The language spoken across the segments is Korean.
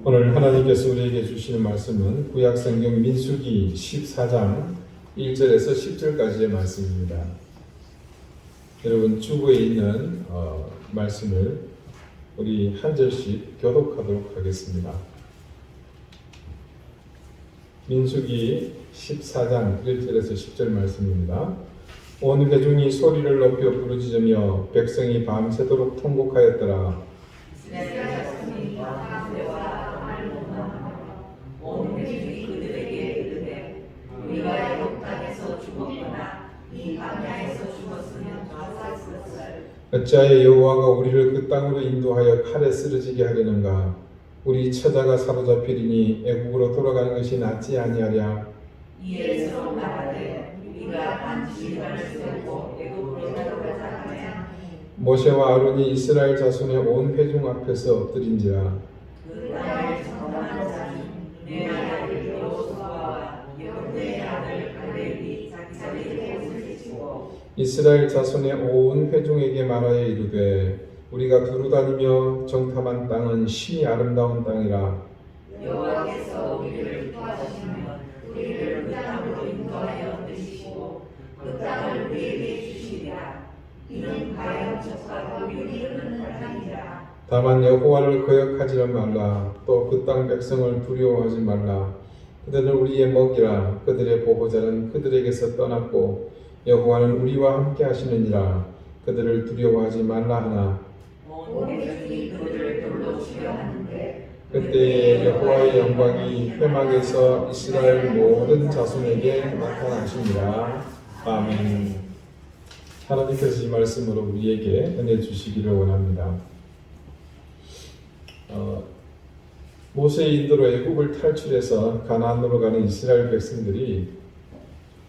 오늘 하나님께서 우리에게 주시는 말씀은 구약성경 민수기 14장 1절에서 10절까지의 말씀입니다. 여러분 주부에 있는 말씀을 우리 한 절씩 교독하도록 하겠습니다. 민수기 14장 1절에서 10절 말씀입니다. 온 회중이 소리를 높여 부르짖으며 백성이 밤새도록 통곡하였더라. 온 회중이 그들에게 이르되 우리가 애굽 땅에서 죽었거나 이 광야에서 죽었으면 좋았을 어찌하여 여호와가 우리를 그 땅으로 인도하여 칼에 쓰러지게 하려는가? 우리 처자가 사로잡히리니 애국으로 돌아가는 것이 낫지 아니하랴. 이에 서로 말하되 우리가 반드시 발을 세우고 애국으로 돌아가자 하면 모세와 아론이 이스라엘 자손의 온 회중 앞에서 엎드린지라. 그 땅을 청정한 자는 내 아들 여호수아와 예후다의 아들 갈렙이 자기의 옷을 지고 이스라엘 자손의 온 회중에게 말하여 이르되 우리가 두루다니며 정탐한 땅은 심히 아름다운 땅이라. 여호와께서 우리를 도와주시면 우리를 그 땅으로 인도하여 드시고 그 땅을 우리에게 주시리라. 이는 과연 적하고 윤이 흐르는 땅이라. 다만 여호와를 거역하지는 말라. 또 그 땅 백성을 두려워하지 말라. 그들은 우리의 먹이라. 그들의 보호자는 그들에게서 떠났고 여호와는 우리와 함께 하시느니라. 그들을 두려워하지 말라 하나. 온 회중이 그들을 돌로 치려 하는데 그때 여호와의 영광이 회막에서 이스라엘 모든 자손에게 나타나시니라. 아멘. 하나님께서 이 말씀으로 우리에게 은혜 주시기를 원합니다. 모세의 인도로 애국을 탈출해서 가나안으로 가는 이스라엘 백성들이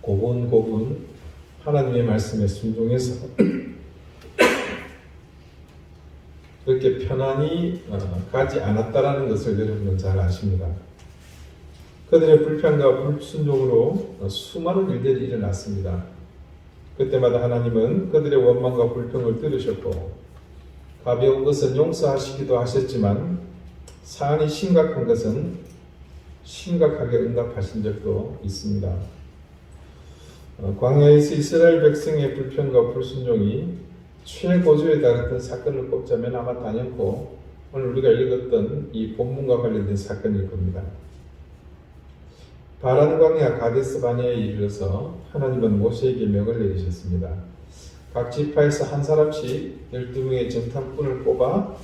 고분고분 하나님의 말씀에 순종해서 그렇게 편안히 가지 않았다라는 것을 여러분은 잘 아십니다. 그들의 불편과 불순종으로 수많은 일들이 일어났습니다. 그때마다 하나님은 그들의 원망과 불평을 들으셨고 가벼운 것은 용서하시기도 하셨지만 사안이 심각한 것은 심각하게 응답하신 적도 있습니다. 광야에서 이스라엘 백성의 불평과 불순종이 최고조에 달했던 사건을 꼽자면 아마 단연코 오늘 우리가 읽었던 이 본문과 관련된 사건일 겁니다. 바란 광야 가데스 바네아에 이르러서 하나님은 모세에게 명을 내리셨습니다. 각 지파에서 한 사람씩 12명의 정탐꾼을 뽑아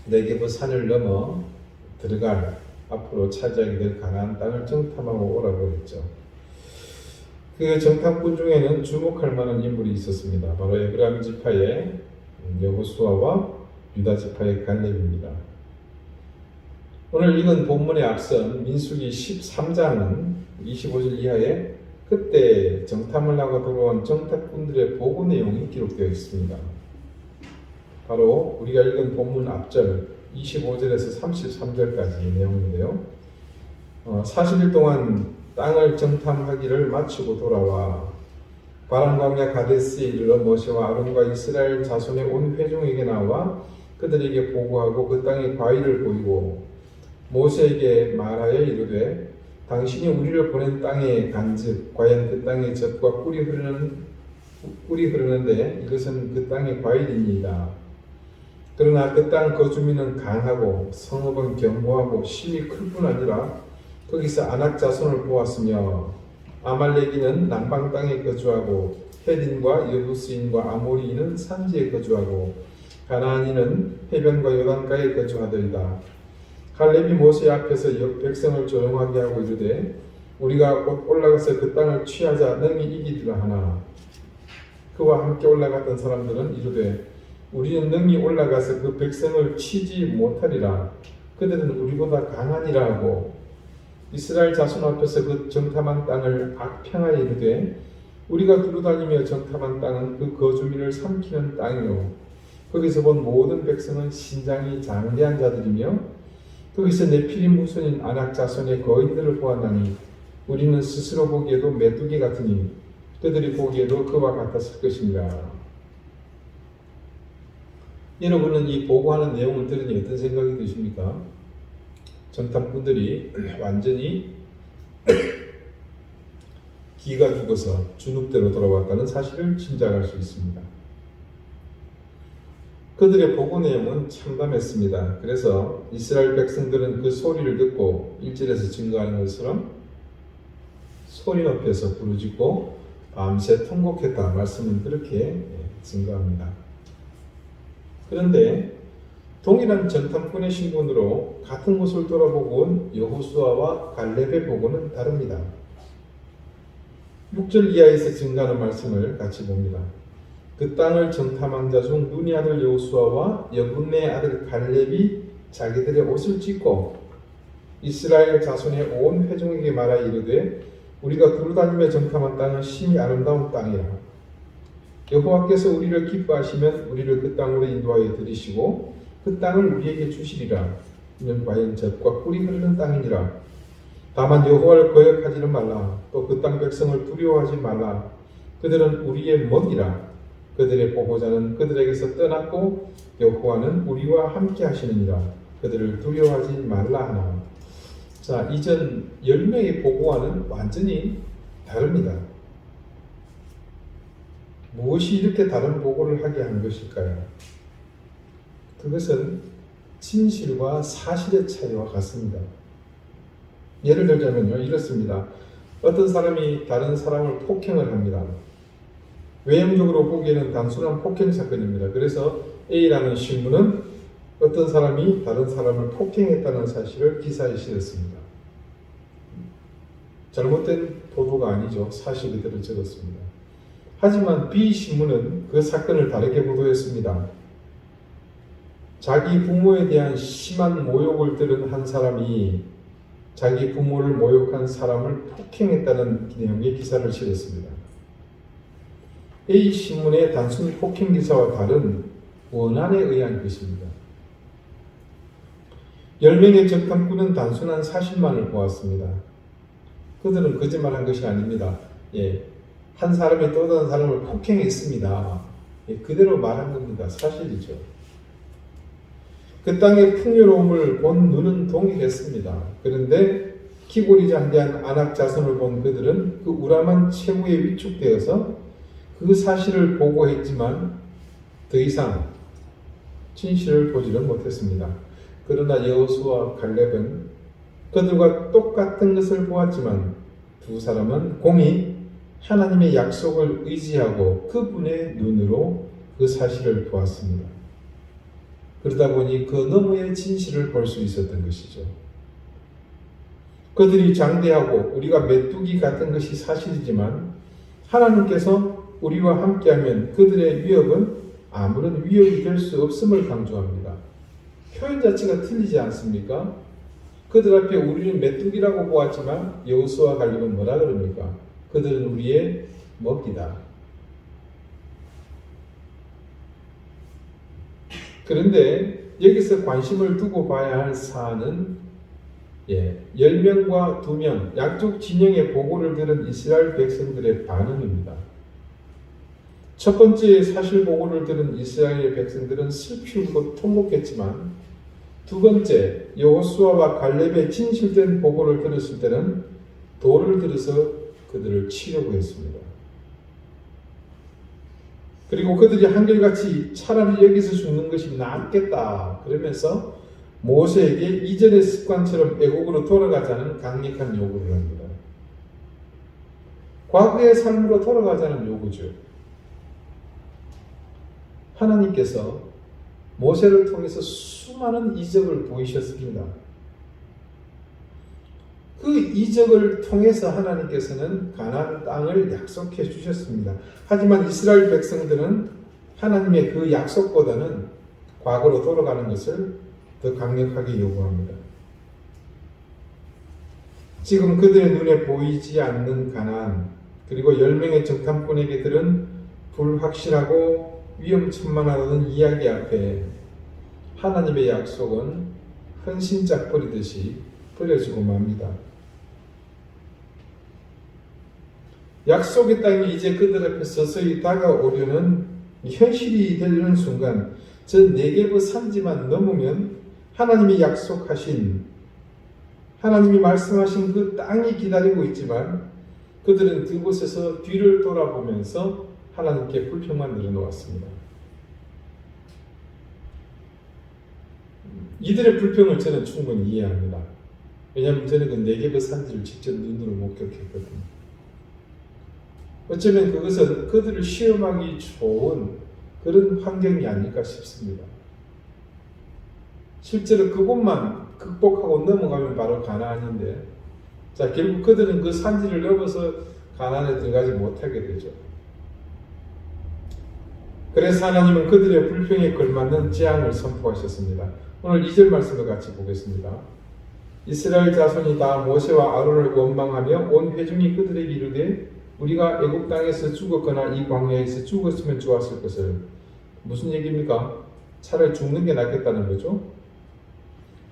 네게브 산을 넘어 들어갈 앞으로 차지하게 될 가나안 땅을 정탐하고 오라고 했죠. 그 정탐꾼 중에는 주목할 만한 인물이 있었습니다. 바로 에브라임 지파의 여호수아와 유다 지파의 갈렙입니다. 오늘 읽은 본문에 앞선 민수기 13장은 25절 이하에 그때 정탐을 하고 들어온 정탐꾼들의 보고 내용이 기록되어 있습니다. 바로 우리가 읽은 본문 앞절 25절에서 33절까지의 내용인데요. 40일 동안 땅을 정탐하기를 마치고 돌아와 바란 광야 가데스에 이르러 모세와 아론과 이스라엘 자손의 온 회중에게 나와 그들에게 보고하고 그 땅의 과일을 보이고 모세에게 말하여 이르되 당신이 우리를 보낸 땅에 간즉 과연 그 땅의 젖과 꿀이 흐르는데 이것은 그 땅의 과일이니이다. 그러나 그 땅 거주민은 강하고 성읍은 견고하고 심이 클 뿐 아니라 거기서 아낙 자손을 보았으며 아말렉인은 남방 땅에 거주하고 헤딘과 여부스인과 아모리인은 산지에 거주하고 가나안인은 해변과 요단가에 거주하더이다. 갈렙이 모세 앞에서 백성을 조용하게 하고 이르되 우리가 곧 올라가서 그 땅을 취하자 능히 이기리라 하나. 그와 함께 올라갔던 사람들은 이르되 우리는 능히 올라가서 그 백성을 치지 못하리라. 그들은 우리보다 강하니라 하고 이스라엘 자손 앞에서 그 정탐한 땅을 악평하여 이르되 우리가 두루다니며 정탐한 땅은 그 거주민을 삼키는 땅이요 거기서 본 모든 백성은 신장이 장대한 자들이며 거기서 네피림 후손인 아낙 자손의 거인들을 보았나니 우리는 스스로 보기에도 메뚜기 같으니 그들이 보기에도 그와 같았을 것입니다. 여러분은 이 보고하는 내용을 들으니 어떤 생각이 드십니까? 정탐꾼들이 완전히 기가 죽어서 주눅대로 돌아왔다는 사실을 짐작할 수 있습니다. 그들의 보고 내용은 참담했습니다. 그래서 이스라엘 백성들은 그 소리를 듣고 1절에서 증거하는 것처럼 소리 높여서 부르짖고 밤새 통곡했다. 말씀은 그렇게 증거합니다. 그런데 동일한 정탐꾼의 신분으로 같은 곳을 돌아보고 온 여호수아와 갈렙의 보고는 다릅니다. 6절 이하에서 증가하는 말씀을 같이 봅니다. 그 땅을 정탐한 자 중 눈의 아들 여호수아와 여분의 아들 갈렙이 자기들의 옷을 찢고 이스라엘 자손의 온 회중에게 말하 이르되 우리가 두루다니며 정탐한 땅은 심히 아름다운 땅이라. 여호와께서 우리를 기뻐하시면 우리를 그 땅으로 인도하여 들이시고 그 땅을 우리에게 주시리라. 이는 과연 젖과 꿀이 흐르는 땅이니라. 다만 여호와를 거역하지는 말라. 또 그 땅 백성을 두려워하지 말라. 그들은 우리의 먹이라. 그들의 보호자는 그들에게서 떠났고 여호와는 우리와 함께 하시느니라. 그들을 두려워하지 말라 하나. 자, 이전 10명의 보고와는 완전히 다릅니다. 무엇이 이렇게 다른 보고를 하게 한 것일까요? 그것은 진실과 사실의 차이와 같습니다. 예를 들자면요, 이렇습니다. 어떤 사람이 다른 사람을 폭행을 합니다. 외형적으로 보기에는 단순한 폭행 사건입니다. 그래서 A라는 신문은 어떤 사람이 다른 사람을 폭행했다는 사실을 기사에 실었습니다. 잘못된 보도가 아니죠. 사실 그대로 적었습니다. 하지만 B 신문은 그 사건을 다르게 보도했습니다. 자기 부모에 대한 심한 모욕을 들은 한 사람이 자기 부모를 모욕한 사람을 폭행했다는 내용의 기사를 실었습니다. A 신문의 단순 폭행 기사와 다른 원한에 의한 것입니다. 10명의 정탐꾼은 단순한 사실만을 보았습니다. 그들은 거짓말한 것이 아닙니다. 한 사람이 또 다른 사람을 폭행했습니다. 그대로 말한 겁니다. 사실이죠. 그 땅의 풍요로움을 본 눈은 동일했습니다. 그런데 기골이장대한 안악 자손을 본 그들은 그 우람한 최후에 위축되어서 그 사실을 보고했지만 더 이상 진실을 보지는 못했습니다. 그러나 여호수아와 갈렙은 그들과 똑같은 것을 보았지만 두 사람은 공히 하나님의 약속을 의지하고 그분의 눈으로 그 사실을 보았습니다. 그러다 보니 그 너머의 진실을 볼 수 있었던 것이죠. 그들이 장대하고 우리가 메뚜기 같은 것이 사실이지만 하나님께서 우리와 함께하면 그들의 위협은 아무런 위협이 될 수 없음을 강조합니다. 표현 자체가 틀리지 않습니까? 그들 앞에 우리는 메뚜기라고 보았지만 여호수아와 갈렙은 뭐라 그럽니까? 그들은 우리의 먹이다. 그런데 여기서 관심을 두고 봐야 할 사안은 10명과 2명 양쪽 진영의 보고를 들은 이스라엘 백성들의 반응입니다. 첫 번째 사실 보고를 들은 이스라엘 백성들은 슬피 울고 통곡했지만 두 번째 여호수아와 갈렙의 진실된 보고를 들었을 때는 돌을 들어서 그들을 치려고 했습니다. 그리고 그들이 한결같이 차라리 여기서 죽는 것이 낫겠다 그러면서 모세에게 이전의 습관처럼 애국으로 돌아가자는 강력한 요구를 합니다. 과거의 삶으로 돌아가자는 요구죠. 하나님께서 모세를 통해서 수많은 이적을 보이셨습니다. 그 이적을 통해서 하나님께서는 가나안 땅을 약속해 주셨습니다. 하지만 이스라엘 백성들은 하나님의 그 약속보다는 과거로 돌아가는 것을 더 강력하게 요구합니다. 지금 그들의 눈에 보이지 않는 가나안, 그리고 10명의 정탐꾼에게 들은 불확실하고 위험천만하다는 이야기 앞에 하나님의 약속은 헌신짝 버리듯이 버려지고 맙니다. 약속의 땅이 이제 그들 앞에 서서히 다가오려는 현실이 되려는 순간 저 네게브 산지만 넘으면 하나님이 약속하신, 하나님이 말씀하신 그 땅이 기다리고 있지만 그들은 그곳에서 뒤를 돌아보면서 하나님께 불평만 늘어놓았습니다. 이들의 불평을 저는 충분히 이해합니다. 왜냐하면 저는 그 네게브 산지를 직접 눈으로 목격했거든요. 어쩌면 그것은 그들을 시험하기 좋은 그런 환경이 아닐까 싶습니다. 실제로 그곳만 극복하고 넘어가면 바로 가나안인데, 자, 결국 그들은 그 산지를 넘어서 가나안에 들어가지 못하게 되죠. 그래서 하나님은 그들의 불평에 걸맞는 재앙을 선포하셨습니다. 오늘 2절 말씀을 같이 보겠습니다. 이스라엘 자손이 다 모세와 아론을 원망하며 온 회중이 그들에게 이르되 우리가 애굽 땅에서 죽었거나 이 광야에서 죽었으면 좋았을 것을. 무슨 얘기입니까? 차라리 죽는 게 낫겠다는 거죠.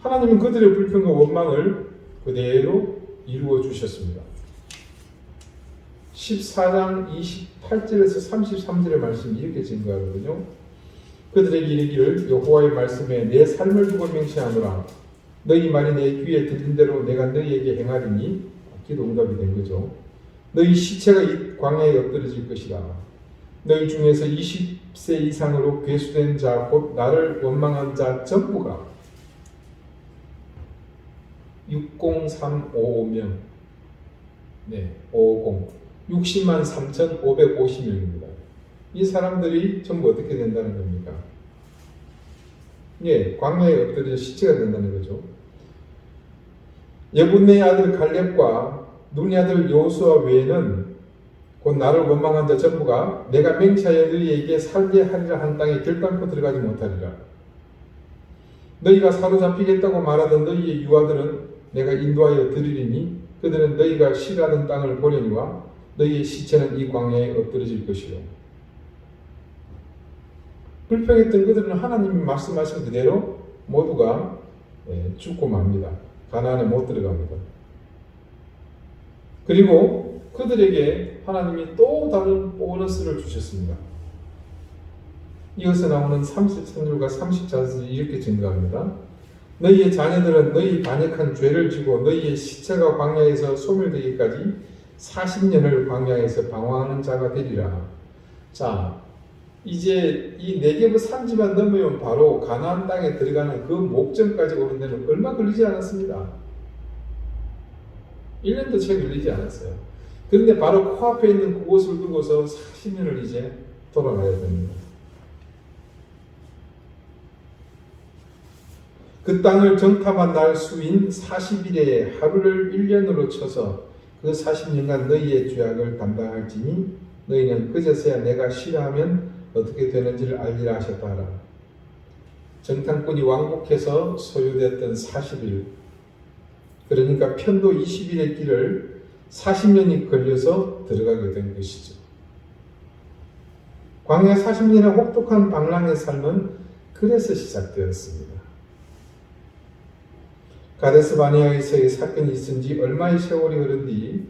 하나님은 그들의 불평과 원망을 그대로 이루어 주셨습니다. 14장 28절에서 33절의 말씀이 이렇게 증거하거든요. 그들에게 이르기를 여호와의 말씀에 내 삶을 두고 맹세하노라. 너희 말이 내 귀에 들린 대로 내가 너희에게 행하리니, 기도 응답이 된 거죠. 너희 시체가 이 광야에 엎드러질 것이다. 너희 중에서 20세 이상으로 괴수된 자 곧 나를 원망한 자 전부가 60355명, 네, 550, 60만 3,550명입니다. 이 사람들이 전부 어떻게 된다는 겁니까? 예, 광야에 엎드려 시체가 된다는 거죠. 예분네의 아들 갈렙과 눈의 아들 여호수아 외에는 곧 나를 원망한 자 전부가 내가 맹세하여 너희에게 살게 하리라 한 땅에 결단코 들어가지 못하리라. 너희가 사로잡히겠다고 말하던 너희의 유아들은 내가 인도하여 드리리니 그들은 너희가 싫어하는 땅을 보려니와 너희의 시체는 이 광야에 엎드러질 것이요. 불평했던 그들은 하나님이 말씀하신 그대로 모두가 죽고 맙니다. 가나안에 못 들어갑니다. 그리고 그들에게 하나님이 또 다른 보너스를 주셨습니다. 이어서 나오는 33절과 34절이 이렇게 증거합니다. 너희의 자녀들은 너희 반역한 죄를 지고 너희의 시체가 광야에서 소멸되기까지 40년을 광야에서 방황하는 자가 되리라. 자, 이제 이 네게브 산지만 넘으면 바로 가나안 땅에 들어가는 그 목전까지 오는 데는 얼마 걸리지 않았습니다. 1년도 채 걸리지 않았어요. 그런데 바로 코앞에 있는 그곳을 두고서 40년을 이제 돌아가야 됩니다. 그 땅을 정탐한 날 수인 40일에 하루를 1년으로 쳐서 그 40년간 너희의 죄악을 담당할지니 너희는 그제서야 내가 싫어하면 어떻게 되는지를 알리라 하셨다 하라. 정탐꾼이 왕복해서 소요됐던 40일, 그러니까 편도 20일의 길을 40년이 걸려서 들어가게 된 것이죠. 광야 40년의 혹독한 방랑의 삶은 그래서 시작되었습니다. 가데스 바네아에서의 사건이 있은 지 얼마의 세월이 흐른 뒤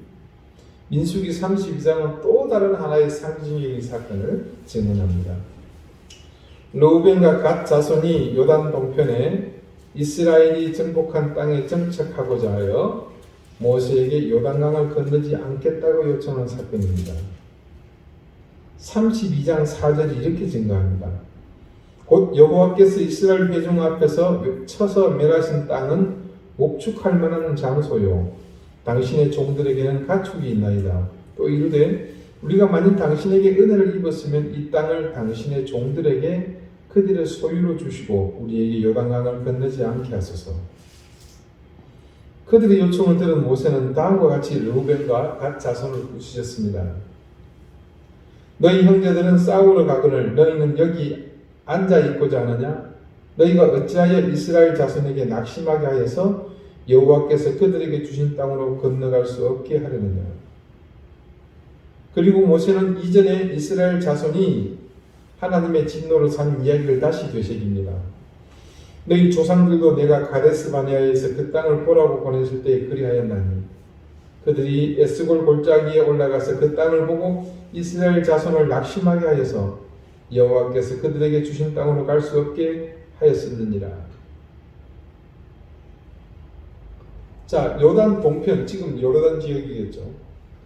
민수기 32장은 또 다른 하나의 상징적인 사건을 증언합니다. 르우벤과 갓 자손이 요단 동편에 이스라엘이 정복한 땅에 정착하고자 하여 모세에게 요단강을 건너지 않겠다고 요청한 사건입니다. 32장 4절이 이렇게 증거합니다. 곧 여호와께서 이스라엘 회중 앞에서 쳐서 멸하신 땅은 목축할 만한 장소요 당신의 종들에게는 가축이 있나이다. 또 이르되 우리가 만일 당신에게 은혜를 입었으면 이 땅을 당신의 종들에게 그들의 소유로 주시고 우리에게 요단강을 건너지 않게 하소서. 그들의 요청을 들은 모세는 다음과 같이 르우벤과 갓 자손을 부르셨습니다. 너희 형제들은 싸우러 가거늘 너희는 여기 앉아 있고자 하느냐? 너희가 어찌하여 이스라엘 자손에게 낙심하게 하여서 여호와께서 그들에게 주신 땅으로 건너갈 수 없게 하려느냐? 그리고 모세는 이전에 이스라엘 자손이 하나님의 진노로 산 이야기를 다시 되새깁니다. 너희 조상들도 내가 가데스 바네아에서 그 땅을 보라고 보냈을 때 그리하였나니 그들이 에스골 골짜기에 올라가서 그 땅을 보고 이스라엘 자손을 낙심하게 하여서 여호와께서 그들에게 주신 땅으로 갈 수 없게 하였었느니라. 자, 요단 동편, 지금 요르단 지역이겠죠.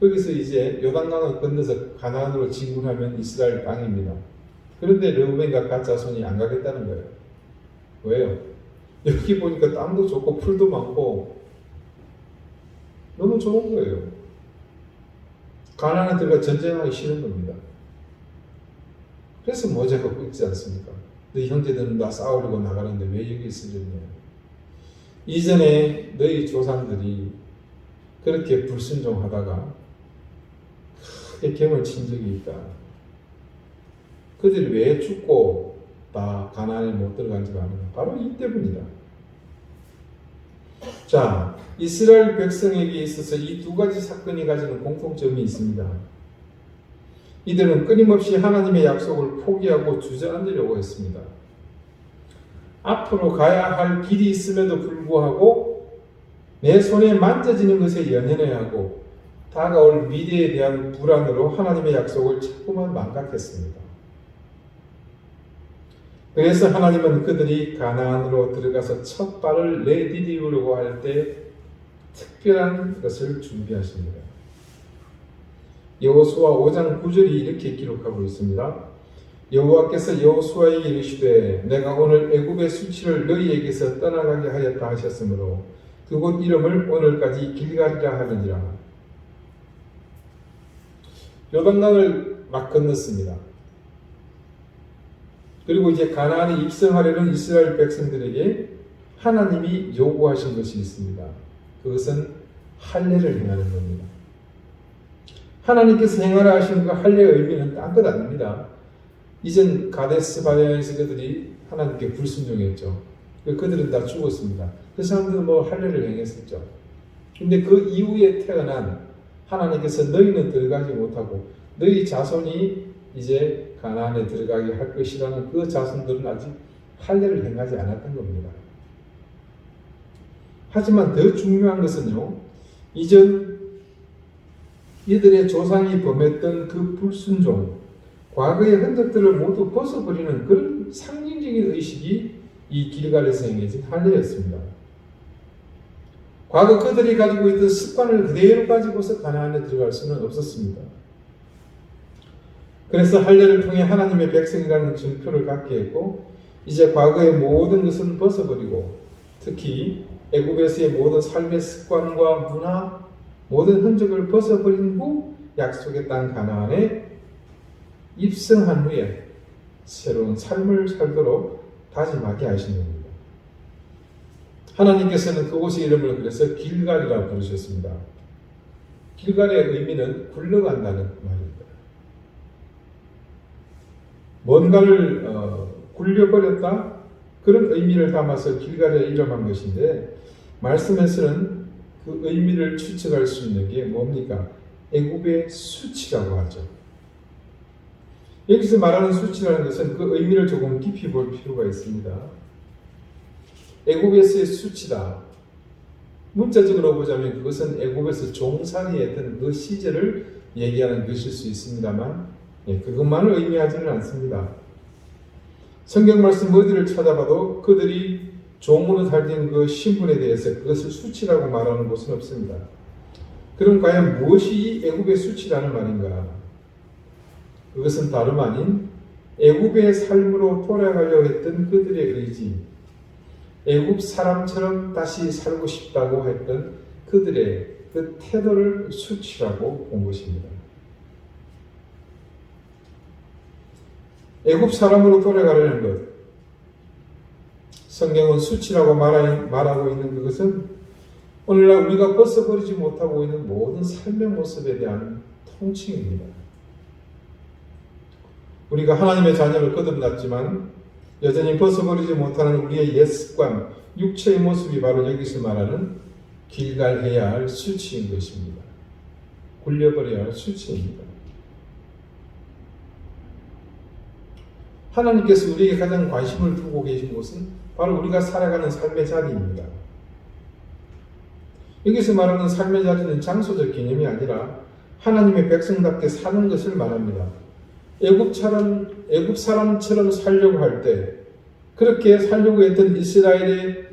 거기서 이제 요단강을 건너서 가나안으로 진군하면 이스라엘 땅입니다. 그런데 르우벤과 갓 자손이 안 가겠다는 거예요. 왜요? 여기 보니까 땅도 좋고 풀도 많고 너무 좋은 거예요. 가나안에 들어가 전쟁하기 싫은 겁니다. 그래서 모자고 있지 않습니까? 너희 형제들은 다 싸우려고 나가는데 왜 여기 있으려냐? 이전에 너희 조상들이 그렇게 불순종하다가 크게 gem을 친 적이 있다. 그들이 왜 죽고 다 가나안에 못 들어간지가 아니냐? 바로 이 때문이다. 자, 이스라엘 백성에게 있어서 이 두 가지 사건이 가지는 공통점이 있습니다. 이들은 끊임없이 하나님의 약속을 포기하고 주저앉으려고 했습니다. 앞으로 가야 할 길이 있음에도 불구하고 내 손에 만져지는 것에 연연해야 하고 다가올 미래에 대한 불안으로 하나님의 약속을 자꾸만 망각했습니다. 그래서 하나님은 그들이 가나안으로 들어가서 첫 발을 내디디우려고 할 때 특별한 것을 준비하십니다. 여호수아 5장 9절이 이렇게 기록하고 있습니다. 여호와께서 여호수아에게 이르시되 내가 오늘 애굽의 수치를 너희에게서 떠나가게 하였다 하셨으므로 그곳 이름을 오늘까지 길갈이라 하느니라. 요단강을 막 건넜습니다. 그리고 이제 가나안에 입성하려는 이스라엘 백성들에게 하나님이 요구하신 것이 있습니다. 그것은 할례를 행하는 겁니다. 하나님께서 행하라 하신 그 할례의 의미는 딴 것 아닙니다. 이전 가데스 바네아에서 그들이 하나님께 불순종했죠. 그들은 다 죽었습니다. 그 사람들은 뭐 할례를 행했었죠. 근데 그 이후에 태어난 하나님께서 너희는 들어가지 못하고 너희 자손이 이제 가나안에 들어가게 할 것이라는 그 자손들은 아직 할례를 행하지 않았던 겁니다. 하지만 더 중요한 것은요, 이전 이들의 조상이 범했던 그 불순종, 과거의 흔적들을 모두 벗어버리는 그런 상징적인 의식이 이 길갈에서 행해진 할례였습니다. 과거 그들이 가지고 있던 습관을 그대로 가지고서 가나안에 들어갈 수는 없었습니다. 그래서 할례를 통해 하나님의 백성이라는 증표를 갖게 했고 이제 과거의 모든 것은 벗어버리고 특히 애굽에서의 모든 삶의 습관과 문화, 모든 흔적을 벗어버린 후 약속의 땅 가나안에 입성한 후에 새로운 삶을 살도록 다짐하게 하신 겁니다. 하나님께서는 그곳의 이름을 그래서 길갈이라고 부르셨습니다. 길갈의 의미는 굴러간다는 말입니다. 뭔가를 굴려버렸다? 그런 의미를 담아서 길갈에 이름한 것인데 말씀에서는 그 의미를 추측할 수 있는 게 뭡니까? 애굽의 수치라고 하죠. 여기서 말하는 수치라는 것은 그 의미를 조금 깊이 볼 필요가 있습니다. 애굽에서의 수치다. 문자적으로 보자면 그것은 애굽에서 종살이했던 그 시절을 얘기하는 것일 수 있습니다만 그것만을 의미하지는 않습니다. 성경 말씀 어디를 찾아봐도 그들이 종으로 살던 그 신분에 대해서 그것을 수치라고 말하는 곳은 없습니다. 그럼 과연 무엇이 이 애굽의 수치라는 말인가? 그것은 다름 아닌 애굽의 삶으로 돌아가려 했던 그들의 의지, 애굽 사람처럼 다시 살고 싶다고 했던 그들의 그 태도를 수치라고 본 것입니다. 애굽 사람으로 돌아가려는 것, 성경은 수치라고 말하고 있는 그것은 오늘날 우리가 벗어버리지 못하고 있는 모든 삶의 모습에 대한 통칭입니다. 우리가 하나님의 자녀를 거듭났지만 여전히 벗어버리지 못하는 우리의 옛 습관, 육체의 모습이 바로 여기서 말하는 길갈해야 할 수치인 것입니다. 굴려버려야 할 수치입니다. 하나님께서 우리에게 가장 관심을 두고 계신 곳은 바로 우리가 살아가는 삶의 자리입니다. 여기서 말하는 삶의 자리는 장소적 개념이 아니라 하나님의 백성답게 사는 것을 말합니다. 애굽처럼 애굽 사람처럼 살려고 할 때 그렇게 살려고 했던 이스라엘의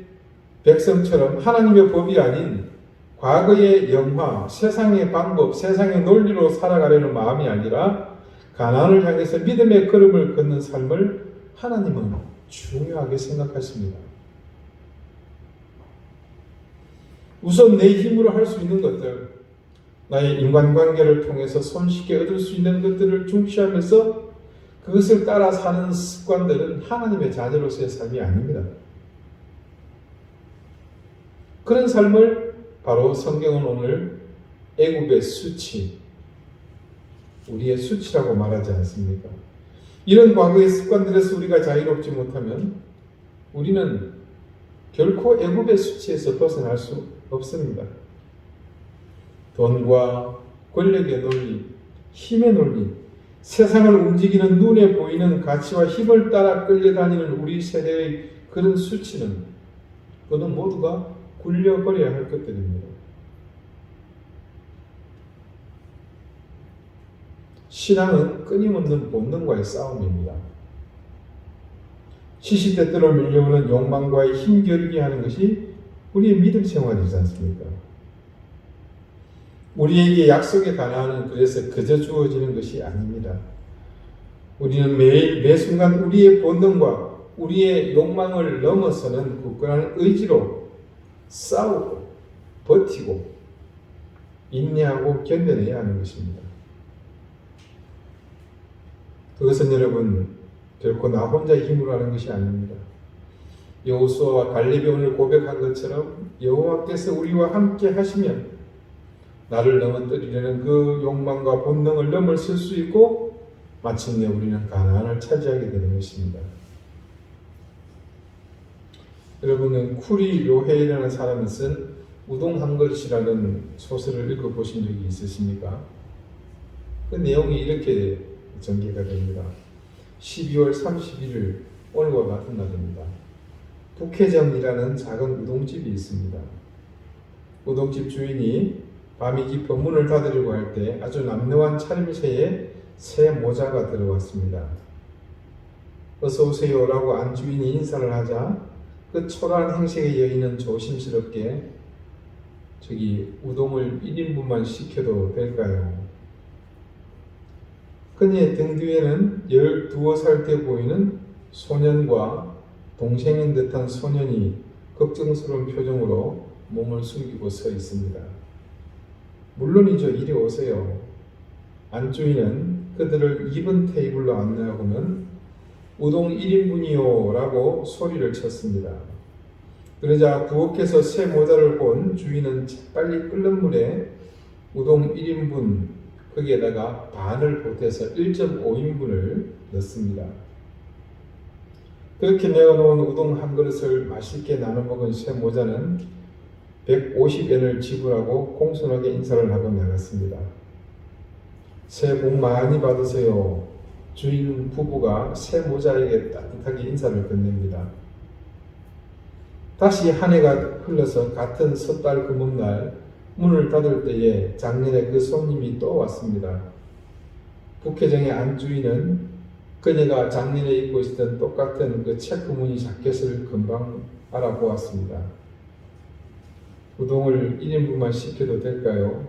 백성처럼 하나님의 법이 아닌 과거의 영화, 세상의 방법, 세상의 논리로 살아가려는 마음이 아니라 가나안을 향해서 믿음의 걸음을 걷는 삶을 하나님은 중요하게 생각하십니다. 우선 내 힘으로 할 수 있는 것들, 나의 인간관계를 통해서 손쉽게 얻을 수 있는 것들을 중시하면서 그것을 따라 사는 습관들은 하나님의 자녀로서의 삶이 아닙니다. 그런 삶을 바로 성경은 오늘 애굽의 수치, 우리의 수치라고 말하지 않습니까? 이런 과거의 습관들에서 우리가 자유롭지 못하면 우리는 결코 애굽의 수치에서 벗어날 수 없습니다. 돈과 권력의 논리, 힘의 논리, 세상을 움직이는 눈에 보이는 가치와 힘을 따라 끌려다니는 우리 세대의 그런 수치는 그는 모두가 굴려버려야 할 것들입니다. 신앙은 끊임없는 본능과의 싸움입니다. 시시때때로 밀려오는 욕망과의 힘겨루기 하는 것이 우리의 믿음 생활이지 않습니까? 우리에게 약속의 가나안은 그래서 그저 주어지는 것이 아닙니다. 우리는 매일 매 순간 우리의 본능과 우리의 욕망을 넘어서는 굳건한 의지로 싸우고 버티고 인내하고 견뎌내야 하는 것입니다. 그것은 여러분 결코 나 혼자의 힘으로 하는 것이 아닙니다. 여호수아와 갈렙이 오늘 고백한 것처럼 여호와께서 우리와 함께 하시면 나를 넘어뜨리려는 그 욕망과 본능을 넘어설 수 있고 마침내 우리는 가나안을 차지하게 되는 것입니다. 여러분은 쿠리 료헤이라는 사람이 쓴 우동 한 그릇이라는 소설을 읽어보신 적이 있으십니까? 그 내용이 이렇게 전개가 됩니다. 12월 31일 오늘과 같은 날입니다. 북해점이라는 작은 우동집이 있습니다. 우동집 주인이 밤이 깊어 문을 닫으려고 할 때 아주 남루한 차림새에 새 모자가 들어왔습니다. 어서 오세요라고 안주인이 인사를 하자 그 초라한 행색의 여인은 조심스럽게 저기 우동을 1인분만 시켜도 될까요? 그녀의 등 뒤에는 12살 때 보이는 소년과 동생인 듯한 소년이 걱정스러운 표정으로 몸을 숨기고 서 있습니다. 물론이죠. 이리 오세요. 안주인은 그들을 2번 테이블로 안내하고는 우동 1인분이요 라고 소리를 쳤습니다. 그러자 부엌에서 새 모자를 본 주인은 빨리 끓는 물에 우동 1인분 거기에다가 반을 보태서 1.5인분을 넣습니다. 그렇게 내어놓은 우동 한 그릇을 맛있게 나눠 먹은 새 모자는 150엔을 지불하고 공손하게 인사를 하고 나갔습니다. 새해 복 많이 받으세요. 주인 부부가 새 모자에게 따뜻하게 인사를 건넵니다. 다시 한 해가 흘러서 같은 섣달 금음날 문을 닫을 때에 작년에 그 손님이 또 왔습니다. 북해정의 안주인은 그녀가 작년에 입고 있었던 똑같은 그 체크 무늬 자켓을 금방 알아보았습니다. 우동을 1인분만 시켜도 될까요?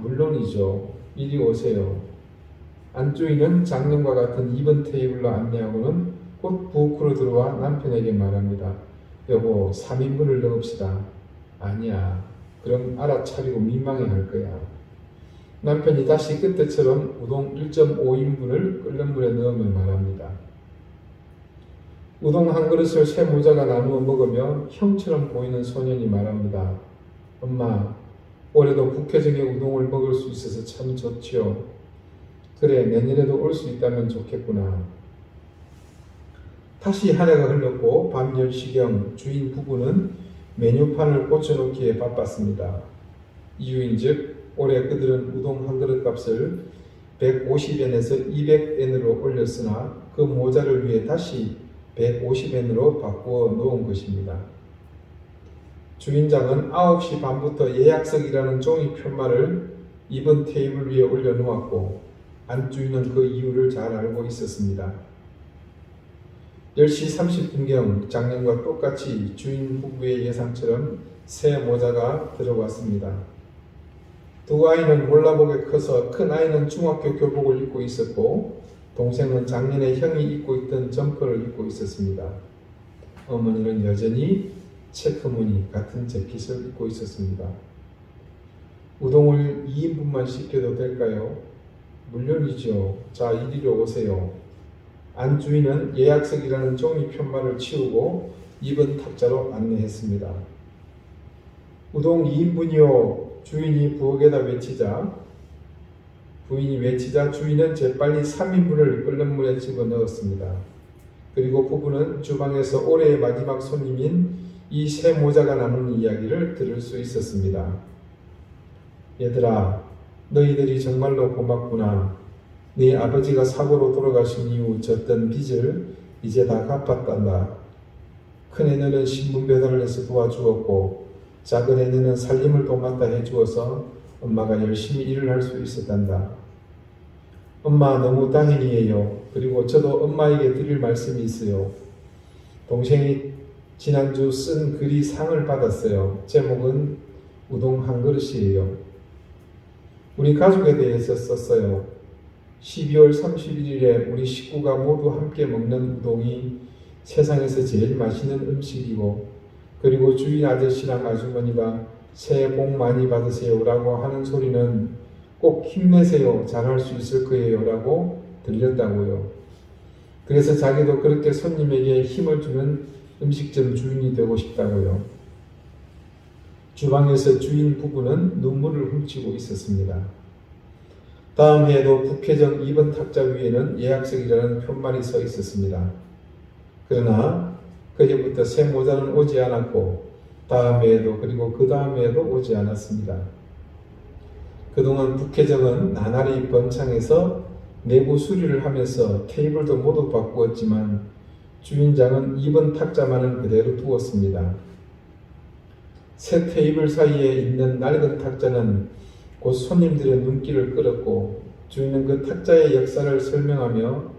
물론이죠. 이리 오세요. 안주인은 작년과 같은 2번 테이블로 안내하고는 곧 부엌으로 들어와 남편에게 말합니다. 여보, 3인분을 넣읍시다. 아니야. 그럼 알아차리고 민망해할 거야. 남편이 다시 그때처럼 우동 1.5인분을 끓는 물에 넣으며 말합니다. 우동 한 그릇을 새 모자가 나누어 먹으며 형처럼 보이는 소년이 말합니다. 엄마, 올해도 북해정의 우동을 먹을 수 있어서 참 좋지요. 그래, 내년에도 올 수 있다면 좋겠구나. 다시 한 해가 흘렀고 밤 10시경 주인 부부는 메뉴판을 고쳐놓기에 바빴습니다. 이유인즉 올해 그들은 우동 한 그릇 값을 150엔에서 200엔으로 올렸으나 그 모자를 위해 다시 150엔으로 바꾸어 놓은 것입니다. 주인장은 9시 반부터 예약석이라는 종이 편말을 2번 테이블 위에 올려놓았고 안주인은 그 이유를 잘 알고 있었습니다. 10시 30분경 작년과 똑같이 주인 부부의 예상처럼 새 모자가 들어왔습니다. 두 아이는 몰라보게 커서 큰 아이는 중학교 교복을 입고 있었고 동생은 작년에 형이 입고 있던 점퍼를 입고 있었습니다. 어머니는 여전히 체크무늬 같은 재킷을 입고 있었습니다. 우동을 2인분만 시켜도 될까요? 물론이죠. 자, 이리로 오세요. 안주인은 예약석이라는 종이 편말을 치우고 2번 탁자로 안내했습니다. 우동 2인분이요. 주인이 부엌에다 외치자 주인은 재빨리 3인분을 끓는 물에 집어넣었습니다. 그리고 부부는 주방에서 올해의 마지막 손님인 이 새 모자가 나누는 이야기를 들을 수 있었습니다. 얘들아, 너희들이 정말로 고맙구나. 네 아버지가 사고로 돌아가신 이후 졌던 빚을 이제 다 갚았단다. 큰 애는 신문 배달을 해서 도와주었고 작은 애는 살림을 도맡아 해주어서 엄마가 열심히 일을 할 수 있었단다. 엄마 너무 다행이에요. 그리고 저도 엄마에게 드릴 말씀이 있어요. 동생이 지난주 쓴 글이 상을 받았어요. 제목은 우동 한 그릇이에요. 우리 가족에 대해서 썼어요. 12월 31일에 우리 식구가 모두 함께 먹는 우동이 세상에서 제일 맛있는 음식이고 그리고 주인 아저씨랑 아주머니가 새해 복 많이 받으세요 라고 하는 소리는 꼭 힘내세요. 잘할 수 있을 거예요 라고 들렸다고요. 그래서 자기도 그렇게 손님에게 힘을 주는 음식점 주인이 되고 싶다고요. 주방에서 주인 부부는 눈물을 훔치고 있었습니다. 다음 해에도 북회정 2번 탁자 위에는 예약석이라는 편말이 서 있었습니다. 그러나 그 해부터 새 모자는 오지 않았고 다음 해에도 그리고 그 다음 해에도 오지 않았습니다. 그동안 북회정은 나날이 번창해서 내부 수리를 하면서 테이블도 모두 바꾸었지만 주인장은 2번 탁자만은 그대로 두었습니다. 새 테이블 사이에 있는 낡은 탁자는 곧 손님들의 눈길을 끌었고 주인은 그 탁자의 역사를 설명하며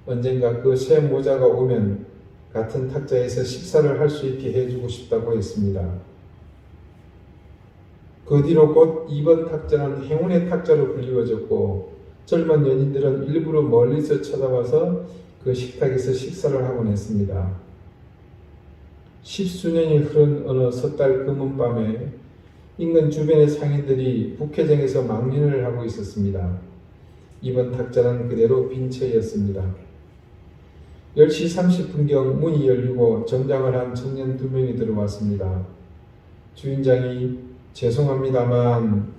언젠가 그 새 모자가 오면 같은 탁자에서 식사를 할 수 있게 해주고 싶다고 했습니다. 그 뒤로 곧 2번 탁자는 행운의 탁자로 불리워졌고 젊은 연인들은 일부러 멀리서 쳐다와서 그 식탁에서 식사를 하곤 했습니다. 10수년이 흐른 어느 섣달 금은 밤에 인근 주변의 상인들이 북회정에서 망신을 하고 있었습니다. 2번 탁자는 그대로 빈 채였습니다. 10시 30분경 문이 열리고 정장을 한 청년 2명이 들어왔습니다. 주인장이 죄송합니다만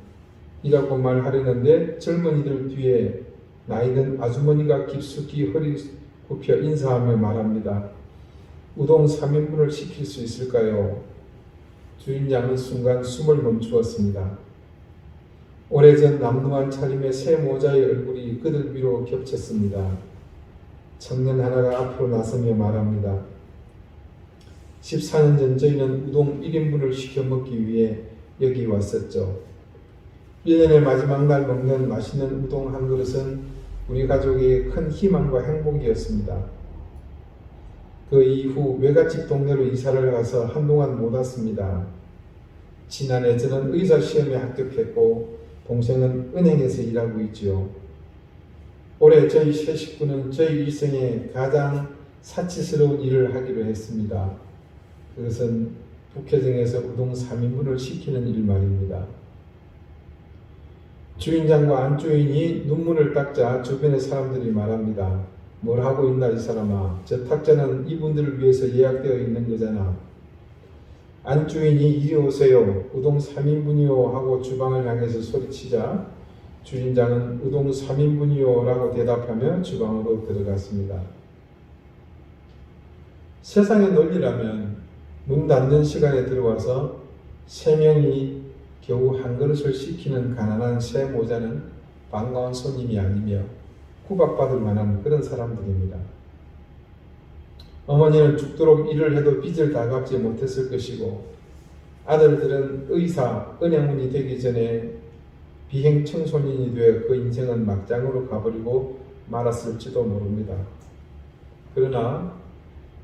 이라고 말하려는데 젊은이들 뒤에 나이든 아주머니가 깊숙이 허리 굽혀 인사하며 말합니다. 우동 3인분을 시킬 수 있을까요? 주인장은 순간 숨을 멈추었습니다. 오래전 남루한 차림의 새 모자의 얼굴이 그들 위로 겹쳤습니다. 청년 하나가 앞으로 나서며 말합니다. 14년 전 저희는 우동 1인분을 시켜 먹기 위해 여기 왔었죠. 1년의 마지막 날 먹는 맛있는 우동 한 그릇은 우리 가족의 큰 희망과 행복이었습니다. 그 이후 외갓집 동네로 이사를 가서 한동안 못 왔습니다. 지난해 저는 의사 시험에 합격했고 동생은 은행에서 일하고 있지요. 올해 저희 세 식구는 저희 일생에 가장 사치스러운 일을 하기로 했습니다. 그것은 북회정에서 우동 3인분을 시키는 일 말입니다. 주인장과 안주인이 눈물을 닦자 주변의 사람들이 말합니다. 뭘 하고 있나 이 사람아. 저 탁자는 이분들을 위해서 예약되어 있는 거잖아. 안주인이 이리 오세요. 우동 3인분이요 하고 주방을 향해서 소리치자 주인장은 우동 3인분이요 라고 대답하며 주방으로 들어갔습니다. 세상의 논리라면 문 닫는 시간에 들어와서 3명이 겨우 한 그릇을 시키는 가난한 새 모자는 반가운 손님이 아니며 구박받을 만한 그런 사람들입니다. 어머니는 죽도록 일을 해도 빚을 다 갚지 못했을 것이고 아들들은 의사, 은행원이 되기 전에 비행 청소년이 되어 그 인생은 막장으로 가버리고 말았을지도 모릅니다. 그러나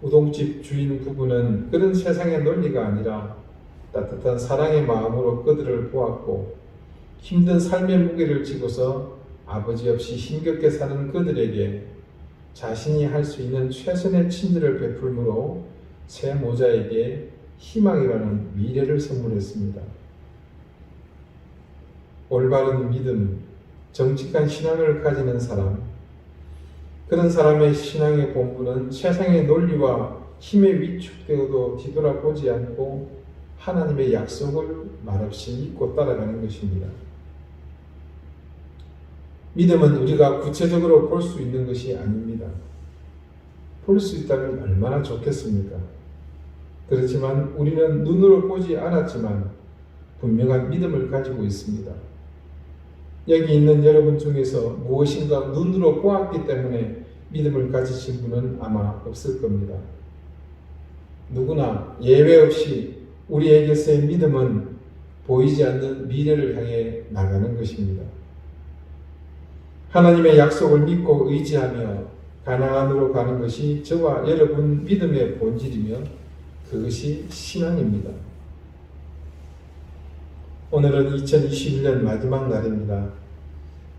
우동집 주인 부부는 그런 세상의 논리가 아니라 따뜻한 사랑의 마음으로 그들을 보았고 힘든 삶의 무게를 지고서 아버지 없이 힘겹게 사는 그들에게 자신이 할 수 있는 최선의 친절을 베풀므로 새 모자에게 희망이라는 미래를 선물했습니다. 올바른 믿음, 정직한 신앙을 가지는 사람, 그런 사람의 신앙의 본분은 세상의 논리와 힘에 위축되어도 뒤돌아보지 않고 하나님의 약속을 말없이 믿고 따라가는 것입니다. 믿음은 우리가 구체적으로 볼 수 있는 것이 아닙니다. 볼 수 있다면 얼마나 좋겠습니까? 그렇지만 우리는 눈으로 보지 않았지만 분명한 믿음을 가지고 있습니다. 여기 있는 여러분 중에서 무엇인가 눈으로 보았기 때문에 믿음을 가지신 분은 아마 없을 겁니다. 누구나 예외 없이 우리에게서의 믿음은 보이지 않는 미래를 향해 나가는 것입니다. 하나님의 약속을 믿고 의지하며 가나안으로 가는 것이 저와 여러분 믿음의 본질이며 그것이 신앙입니다. 오늘은 2021년 마지막 날입니다.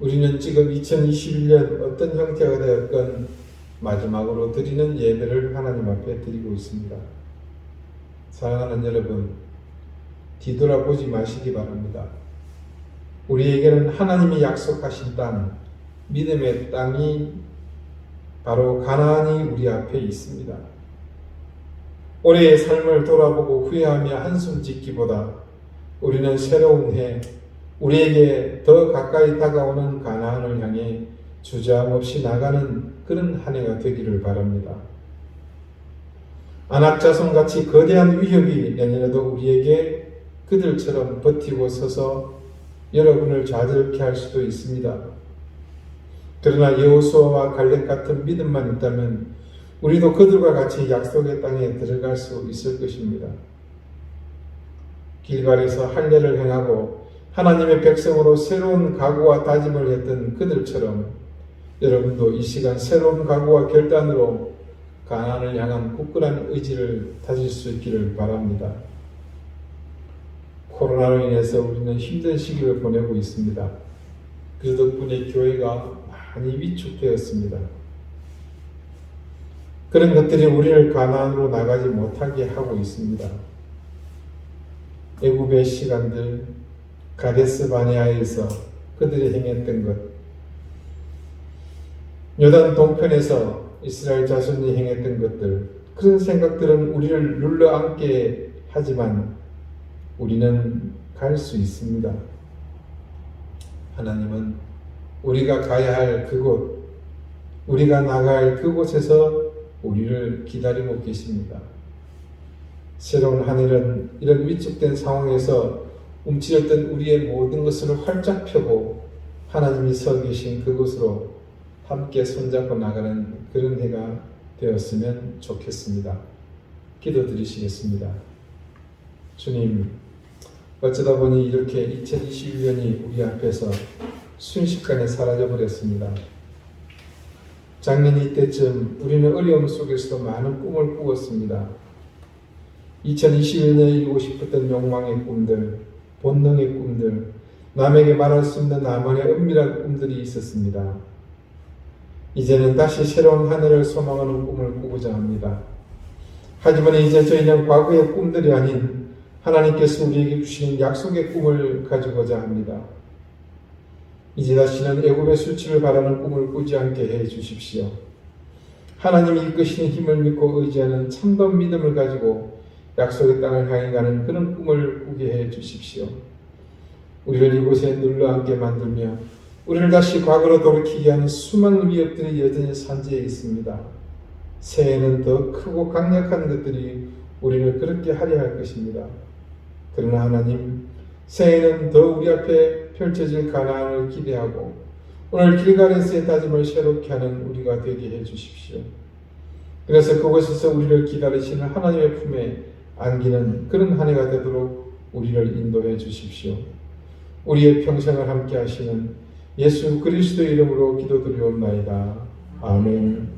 우리는 지금 2021년 어떤 형태가 되었건 마지막으로 드리는 예배를 하나님 앞에 드리고 있습니다. 사랑하는 여러분, 뒤돌아보지 마시기 바랍니다. 우리에게는 하나님이 약속하신 땅, 믿음의 땅이 바로 가나안이 우리 앞에 있습니다. 올해의 삶을 돌아보고 후회하며 한숨 짓기보다 우리는 새로운 해, 우리에게 더 가까이 다가오는 가나안을 향해 주저함 없이 나가는 그런 한 해가 되기를 바랍니다. 안악자손같이 거대한 위협이 내년에도 우리에게 그들처럼 버티고 서서 여러분을 좌절케 할 수도 있습니다. 그러나 여호수아와 갈렙 같은 믿음만 있다면 우리도 그들과 같이 약속의 땅에 들어갈 수 있을 것입니다. 길갈에서 할례를 행하고 하나님의 백성으로 새로운 각오와 다짐을 했던 그들처럼 여러분도 이 시간 새로운 각오와 결단으로 가나안을 향한 굳건한 의지를 다질 수 있기를 바랍니다. 코로나로 인해서 우리는 힘든 시기를 보내고 있습니다. 그 덕분에 교회가 많이 위축되었습니다. 그런 것들이 우리를 가나안으로 나가지 못하게 하고 있습니다. 애굽의 시간들, 가데스 바네아에서 그들이 행했던 것, 요단 동편에서 이스라엘 자손이 행했던 것들, 그런 생각들은 우리를 눌러앉게 하지만 우리는 갈 수 있습니다. 하나님은 우리가 가야 할 그곳, 우리가 나가야 할 그곳에서 우리를 기다리고 계십니다. 새로운 한 해는 이런 위축된 상황에서 움츠렸던 우리의 모든 것을 활짝 펴고 하나님이 서 계신 그곳으로 함께 손잡고 나가는 그런 해가 되었으면 좋겠습니다. 기도드리시겠습니다. 주님, 어쩌다 보니 이렇게 2021년이 우리 앞에서 순식간에 사라져버렸습니다. 작년 이때쯤 우리는 어려움 속에서도 많은 꿈을 꾸었습니다. 2021년에 이루고 싶었던 욕망의 꿈들, 본능의 꿈들, 남에게 말할 수 없는 나만의 은밀한 꿈들이 있었습니다. 이제는 다시 새로운 한 해를 소망하는 꿈을 꾸고자 합니다. 하지만 이제 저희는 과거의 꿈들이 아닌 하나님께서 우리에게 주신 약속의 꿈을 가지고자 합니다. 이제 다시는 애굽의 수치를 바라는 꿈을 꾸지 않게 해 주십시오. 하나님이 이끄시는 힘을 믿고 의지하는 참된 믿음을 가지고 약속의 땅을 향해 가는 그런 꿈을 꾸게 해 주십시오. 우리를 이곳에 눌러앉게 만들며 우리를 다시 과거로 돌이키게 하는 수많은 위협들이 여전히 산재해 있습니다. 새해에는 더 크고 강력한 것들이 우리를 그렇게 하려 할 것입니다. 그러나 하나님, 새해에는 더 우리 앞에 펼쳐질 가나안을 기대하고 오늘 길갈에서의 다짐을 새롭게 하는 우리가 되게 해 주십시오. 그래서 그곳에서 우리를 기다리시는 하나님의 품에 안기는 그런 한 해가 되도록 우리를 인도해 주십시오. 우리의 평생을 함께 하시는 예수 그리스도의 이름으로 기도드리옵나이다. 아멘.